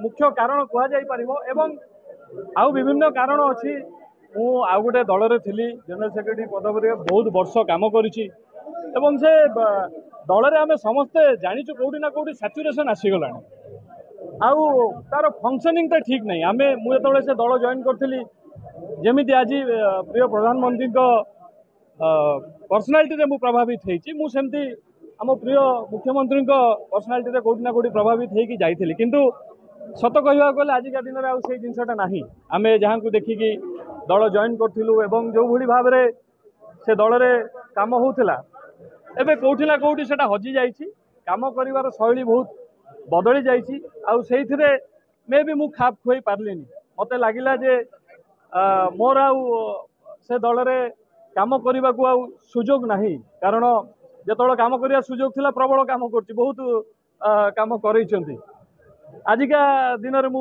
मुख्य कारण कह आउ विभिन्न कारण अच्छी मु आउ गोटे दल थी जनरल सेक्रेटरी पदवी बहुत वर्ष काम करी से दल में आम समस्ते जाचु कौटी ना कौटी सैचुरेशन आसीगला आउ तार फंक्शनिंग तो ठीक नहीं आम मुझे से दल जॉइन करी जमी आज प्रिय प्रधानमंत्री पर्सनालीटी मु प्रभावित होती आम प्रिय मुख्यमंत्री पर्सनालीटी कौटी ना कौटी प्रभावित होगी जाइली किंतु सत कह गले आजिका दिन में से जिनसा ना आम जहाँ को देखिकी दल जॉइन करूँ जो भली भाव से दल में कम होता एवं कौटी ना कौटी से हजि जा कम कर शैली बहुत बदली जाइए मे भी मु खाप खुई पार्ली मत लगिला जे मोर से दल में कम करने को सुजोग नहीं कारण जो कम करने सुजोग थिला प्रबल कम कर बहुत कम कर आजिका दिन में मु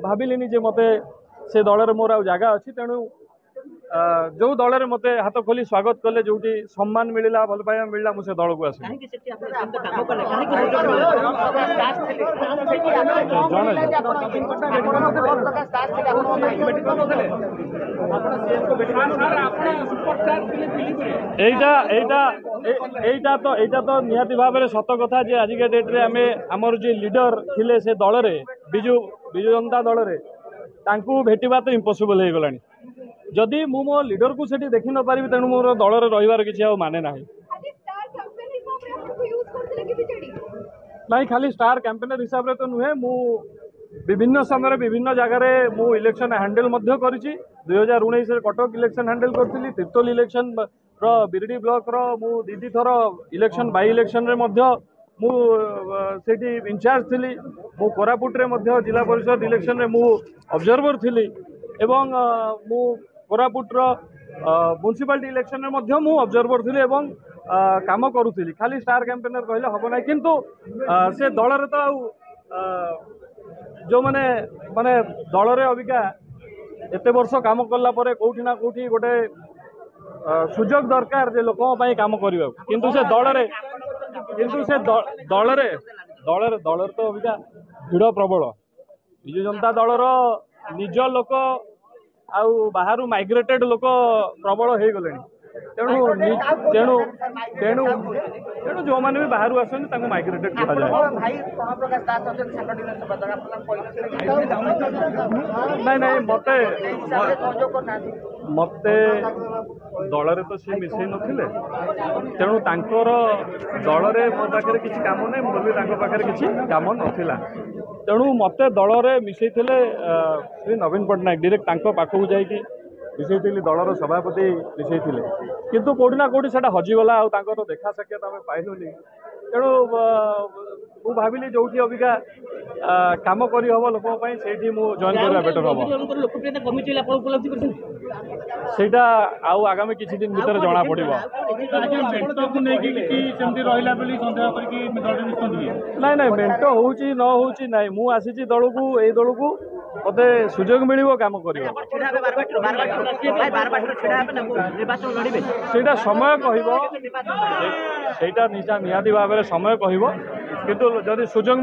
भाविली जे मते से दल में मोर आ जगह अच्छी तेणु जो दल में मते हाथ खोली स्वागत कले जो सम्मान मिलला भल पाइबा मिलला मुझे दल को आसी एटा तो निहाती भाव में सत कथा जे आजिका डेट्रे आम आमर जो लीडर थिले से दल रे बिजु जनता दल रे तांकू भेटिबा तो इम्पॉसिबल हो गलानी जदि मु मो लीडर को सेठी देखि न पारिबी तेणु मोर दल रे रहिबार किछि माने नाही खाली स्टार कैंपेनर हिसाब रे तो नुहे मु विभिन्न समय विभिन्न जगह मु इलेक्शन हैंडल मध्य करिछि 2019 रे कटक इलेक्शन हैंडल करथिली तिर्तोल इलेक्शन रो बिरडी ब्लॉक रो मु दीदी थर इलेक्शन बाई इलेक्शन रे मध्य मु सेठी इंचार्ज थिली मु कोरापुट रे मध्य जिला परिषद इलेक्शन रे मु ऑब्जर्वर थिली एवं मु कोरापुट रो म्युनिसिपालिटी इलेक्शन रे मध्य मु ऑब्जर्वर थिली एवं काम करूथिली खाली स्टार कैंपेनर कहले हबो नै किंतु से दल रे तो जो माने दल रे अबिका एते वर्ष काम करला परे कोठी ना कोठी गोटे सुजोग दरकार जे लोक काम करबा किंतु से दल रे तो अबिका भिड़ प्रबल विजु जनता दल निज लोक आउ बाहर माइग्रेटेड लोक प्रबल हो गले तेणु तेणु तेणु तेणु जो मैंने भी बाहर आसते माइग्रेटेड कहा नहीं मते दल रे तो सी मिसई नथिले तेणु तांकर दल रे मो पाखे किसी काम नहीं मोर भी पाखे किसी काम नथिला तेणु मते दल रे मिसई थिले श्री नवीन पट्टनायक डायरेक्ट तांको पाखु जाइकी मिसई दलर सभापति मिसई किंतु कौटी ना कौटी से हजिगला आर देखा साक्षात आम पाइलुनि तेणु मु भाविली जो अबिका काम कर हम लोक जॉइन करवा बेटर हम सेटा आउ आगामी किसी दिन भीतर जना पड़ो ना ना मेंट हो ना मु आसी दल को ये दल को मत सुजोग मिल कम कर समय कह निहाती भाव में समय कह किंतु जदि सुजोग